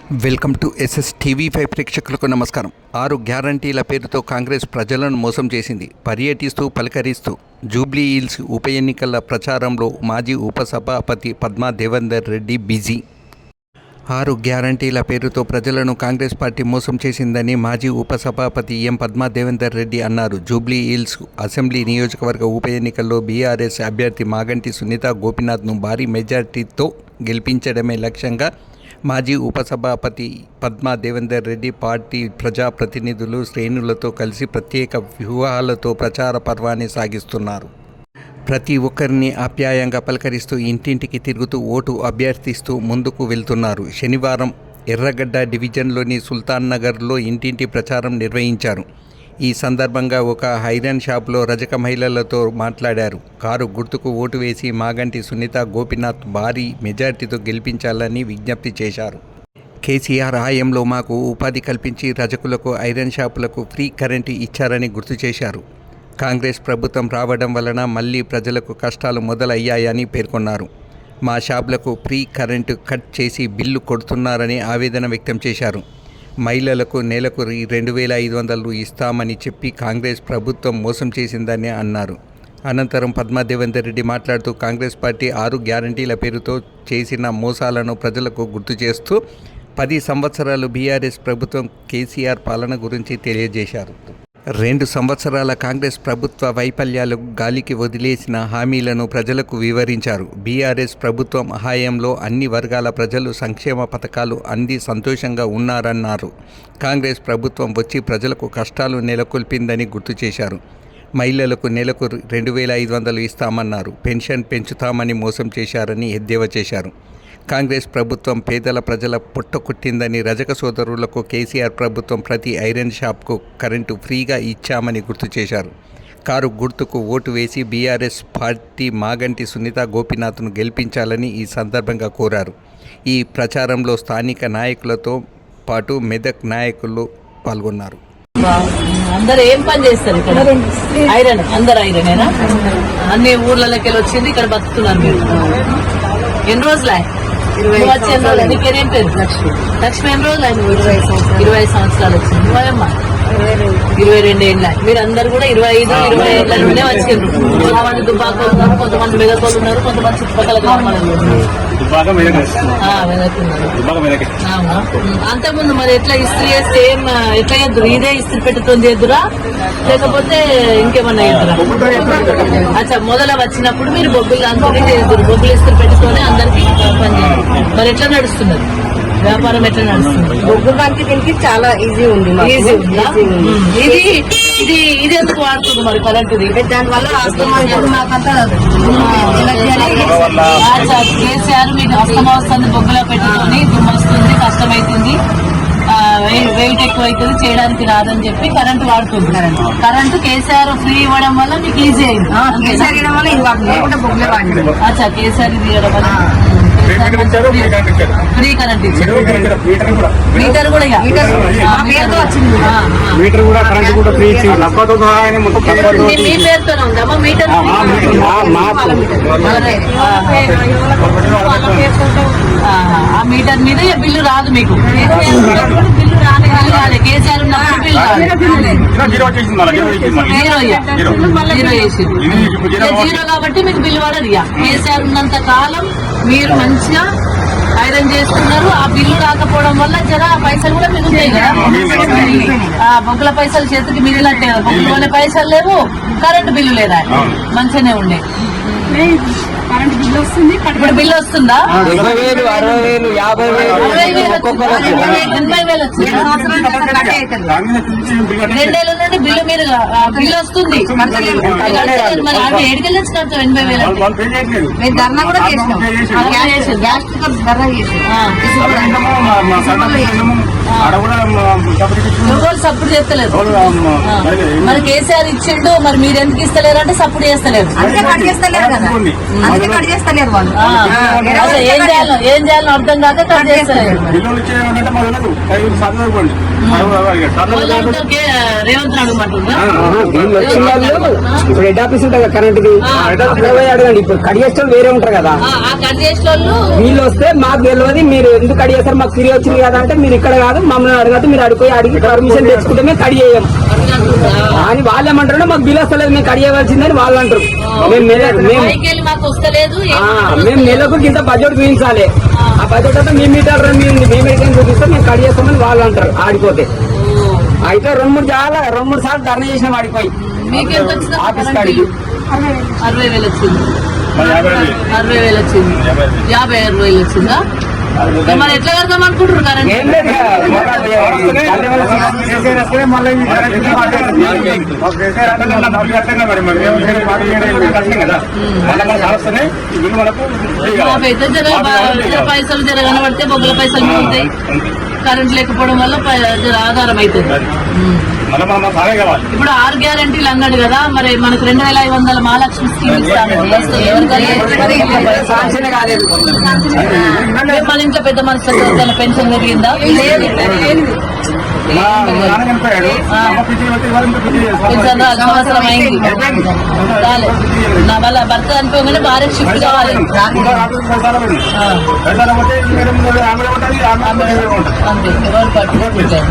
Welcome to SSTV5 ప్రేక్షకులకు నమస్కారం. 6 గ్యారంటీల పేరుతో కాంగ్రెస్ ప్రజలను మోసం చేసింది. పర్యటిస్తూ పలకరిస్తూ జూబ్లీ హిల్స్ ఉప ఎన్నికల ప్రచారంలో మాజీ ఉపసభాపతి పద్మా దేవేందర్ రెడ్డి బిజీ. 6 గ్యారంటీల పేరుతో ప్రజలను కాంగ్రెస్ పార్టీ మోసం చేసిందని మాజీ ఉపసభాపతి ఎం పద్మా దేవేందర్ రెడ్డి అన్నారు. జూబ్లీ హిల్స్ అసెంబ్లీ నియోజకవర్గ ఉప ఎన్నికల్లో బీఆర్ఎస్ అభ్యర్థి మాగంటి సునీత గోపీనాథ్ను భారీ మెజార్టీతో గెలిపించడమే లక్ష్యంగా మాజీ ఉపసభాపతి పద్మా దేవేందర్ రెడ్డి పార్టీ ప్రజాప్రతినిధులు శ్రేణులతో కలిసి ప్రత్యేక వ్యూహాలతో ప్రచార పర్వాన్ని సాగిస్తున్నారు. ప్రతి ఒక్కరిని ఆప్యాయంగా పలకరిస్తూ ఇంటింటికి తిరుగుతూ ఓటు అభ్యర్థిస్తూ ముందుకు వెళ్తున్నారు. శనివారం ఎర్రగడ్డ డివిజన్లోని సుల్తాన్ నగర్లో ఇంటింటి ప్రచారం నిర్వహించారు. ఈ సందర్భంగా ఒక ఐరన్ షాప్లో రజక మహిళలతో మాట్లాడారు. కారు గుర్తుకు ఓటు వేసి మాగంటి సునీత గోపీనాథ్ భారీ మెజార్టీతో గెలిపించాలని విజ్ఞప్తి చేశారు. కేసీఆర్ హయాంలో మాకు ఉపాధి కల్పించి రజకులకు ఐరన్ షాపులకు ఫ్రీ కరెంటు ఇచ్చారని గుర్తు చేశారు. కాంగ్రెస్ ప్రభుత్వం రావడం వలన మళ్లీ ప్రజలకు కష్టాలు మొదలయ్యాయని పేర్కొన్నారు. మా షాపులకు ఫ్రీ కరెంటు కట్ చేసి బిల్లు కొడుతున్నారని ఆవేదన వ్యక్తం చేశారు. మహిళలకు నెలకు 2,500 ఇస్తామని చెప్పి కాంగ్రెస్ ప్రభుత్వం మోసం చేసిందని అన్నారు. అనంతరం పద్మా దేవేందర్ రెడ్డి మాట్లాడుతూ కాంగ్రెస్ పార్టీ 6 గ్యారంటీల పేరుతో చేసిన మోసాలను ప్రజలకు గుర్తు చేస్తూ 10 సంవత్సరాలు బీఆర్ఎస్ ప్రభుత్వం కేసీఆర్ పాలన గురించి తెలియజేశారు. 2 సంవత్సరాల కాంగ్రెస్ ప్రభుత్వ వైఫల్యాలు గాలికి వదిలేసిన హామీలను ప్రజలకు వివరించారు. బీఆర్ఎస్ ప్రభుత్వం హయాంలో అన్ని వర్గాల ప్రజలు సంక్షేమ పథకాలు అంది సంతోషంగా ఉన్నారన్నారు. కాంగ్రెస్ ప్రభుత్వం వచ్చి ప్రజలకు కష్టాలు నెలకొల్పిందని గుర్తు చేశారు. మహిళలకు నెలకు 2,500 ఇస్తామన్నారు. పెన్షన్ పెంచుతామని మోసం చేశారని ఎద్దేవా చేశారు. కాంగ్రెస్ ప్రభుత్వం పేదల ప్రజల పొట్టకొట్టిందని, రజక సోదరులకు కేసీఆర్ ప్రభుత్వం ప్రతి ఐరన్ షాప్కు కరెంటు ఫ్రీగా ఇచ్చామని గుర్తు చేశారు. కారు గుర్తుకు ఓటు వేసి బీఆర్ఎస్ పార్టీ మాగంటి సునీత గోపీనాథ్ను గెలిపించాలని ఈ సందర్భంగా కోరారు. ఈ ప్రచారంలో స్థానిక నాయకులతో పాటు మెదక్ నాయకులు పాల్గొన్నారు. అందరు ఏం పని చేస్తారు ఇక్కడ? ఐరన్, అందరు ఐరనేనా? అన్ని ఊర్లలోకి వెళ్ళి వచ్చింది, ఇక్కడ బతుకుతున్నారు మీరు. ఎన్ని రోజులే నీకేం పేరు? లక్ష్మి. ఎన్ని రోజులు అయింది? 20 సంవత్సరాలు వచ్చింది. నువ్వేమ్మా 22 ఏళ్ళ. మీరు అందరు కూడా 25, 20 ఏళ్ళలోనే వచ్చిండ్రు. కొంతమంది దుబ్బాకలు ఉన్నారు, కొంతమంది మెదకోళ్ళు ఉన్నారు, కొంతమంది చుట్టుపక్కల గ్రామాలు అంతకుముందు మరి ఎట్లా ఇస్త్రీ చేస్తే ఎట్లా చేద్దరు? ఇదే ఇస్త్రీ పెట్టుకొని చేద్దురా లేకపోతే ఇంకేమన్నా చేద్దురా? అచ్చా, మొదల వచ్చినప్పుడు మీరు బొగ్గులు అందరికీ చేద్దరు, బొగ్గులు ఇస్త్రీ పెట్టుకొని అందరికి పని చేయాలి. మరి ఎట్లా నడుస్తున్నది వ్యాపారం? ఎట్లా నడుస్తుంది? బొగ్గు బంతి దీనికి చాలా ఈజీ ఉంది. ఇది ఎందుకు వాడుతుంది మరి కరెంటుది? దానివల్ల కేసీఆర్ మీకు అస్తమా వస్తుంది, బొగ్గులో పెట్టుకొని దుమ్మొస్తుంది, కష్టమైతుంది, వెయిట్ ఎక్కువ అవుతుంది, చేయడానికి రాదని చెప్పి కరెంటు వాడుతుంది. కరెంటు కేసీఆర్ ఫ్రీ ఇవ్వడం వల్ల మీకు ఈజీ అయింది. కేసీఆర్ ఇవ్వడం వల్ల బొగ్గులే వాడింది. అచ్చా, కేసీఆర్ ఇది ఇవ్వడం వల్ల ఫ్రీ కరెంట్ ఇచ్చారు. మీటర్ కూడా వచ్చింది. మీ పేరుతోనే ఉందమ్మా మీటర్? ఆ మీటర్ మీద బిల్లు రాదు మీకు. బిల్లు రాలే. కేసీఆర్ ఉన్నప్పుడు జీరో కాబట్టి మీకు బిల్లు పడదు. కేసీఆర్ ఉన్నంత కాలం మీరు మంచిగా ఐరన్ చేసుకున్నారు. ఆ బిల్లు రాకపోవడం వల్ల జర పైసలు కూడా మిగులుతాయి కదా. బొగ్గుల పైసలు చేతికి మిగిలినట్టే. బొగ్గులోనే పైసలు లేవు, కరెంటు బిల్లు లేదా, మంచిగానే ఉండే. కరెంట్ బిల్లు వస్తుంది. ఇప్పుడు బిల్లు వస్తుందా? 50,000, 60,000, 50,000, 80,000 వచ్చింది. 2 ఏళ్ళ నుండి బిల్లు మీరు బిల్లు వస్తుంది. మరి అవి ఏడుకెళ్ళి వచ్చి కడతాం 80,000. మేము ధర్నా కూడా చేసినాం. గ్యాస్ ధర్నా చేసినాం. ఆడ కూడా సబ్సిడీ ఎవరు సపోర్ట్ చేస్తలేదు మరి కేసీఆర్ ఇచ్చిండు, మరి మీరు ఎందుకు ఇస్తలేరు అంటే సపోర్ట్ చేస్తలేదు. అందుకే కట్ చేస్తలేరు కదా, అందుకే కట్ చేస్తలేరు వాళ్ళు. అసలు ఏం చేయాలో అర్థం కాక కట్ చేస్తలేదు. బిల్లులు ఇచ్చేయాలంటే మా వెళ్ళదు చదువుకోండి రేవంత్ అడగమంటుందా? వీళ్ళు వచ్చిన వాళ్ళు ఇప్పుడు హెడ్ ఆఫీస్ ఉంటుంది కదా కరెంట్ది, అక్కడ పోయి అడగండి. ఇప్పుడు కట్ చేసేవాళ్ళు వేరే ఉంటారు కదా, ఆ కట్ చేసిన వాళ్ళు వీళ్ళు వస్తే మాకు తెలియదు, మీరు ఎందుకు కట్ చేస్తారు, మాకు ఫ్రీ వచ్చింది కదా అంటే మీరు ఇక్కడ కాదు మమ్మల్ని అడగదు, మీరు అడిగి పర్మిషన్ తెచ్చుకుంటే మేము కట్ చేయం అని వాళ్ళు ఏమంటారు, మాకు బిల్ వస్తలేదు మేము కట్ చేయవలసిందని వాళ్ళు అంటారు. పైకి వెళ్ళి మాకు వస్తలేదు మేము నెలకు ఇంత బడ్జెట్ చూపించాలి, ఆ బడ్జెట్ అంతా మీ మీటర్ మేము చూపిస్తాం మేము కట్ చేస్తామని వాళ్ళు అంటారు ఆడిపోతే. అయితే 2-3 సార్లు ధర్నా చేసిన వాడిపోయి మీకెంత వచ్చింది? ఆఫీస్ కాడికి 60,000 వచ్చింది. 60,000 వచ్చింది. 50,000 వచ్చిందా? మరి ఎట్లా కడదాం అనుకుంటారు కరెంట్? ఏం లేదు అయితే జర పైసలు జర కనబడితే బొగ్గల పైసలు మిగులుతాయి. కరెంట్ లేకపోవడం వల్ల జర ఆధారం అవుతుంది. ఇప్పుడు 6 గ్యారంటీలు అన్నాడు కదా, మరి మనకు 2,500 మహాలక్ష్మి స్కీమ్ ఇస్తాను. సాంక్షన్ కాలేదు. మన ఇంట్లో పెద్ద మనుషులు పెన్షన్ పెరిగిందా? పెన్షన్ సంవత్సరం అయింది. చాలే నా వాళ్ళ భర్త చనిపోగానే భార్య షిఫ్ట్ కావాలి. అంతే ఎవరు పట్టుకుంటారు.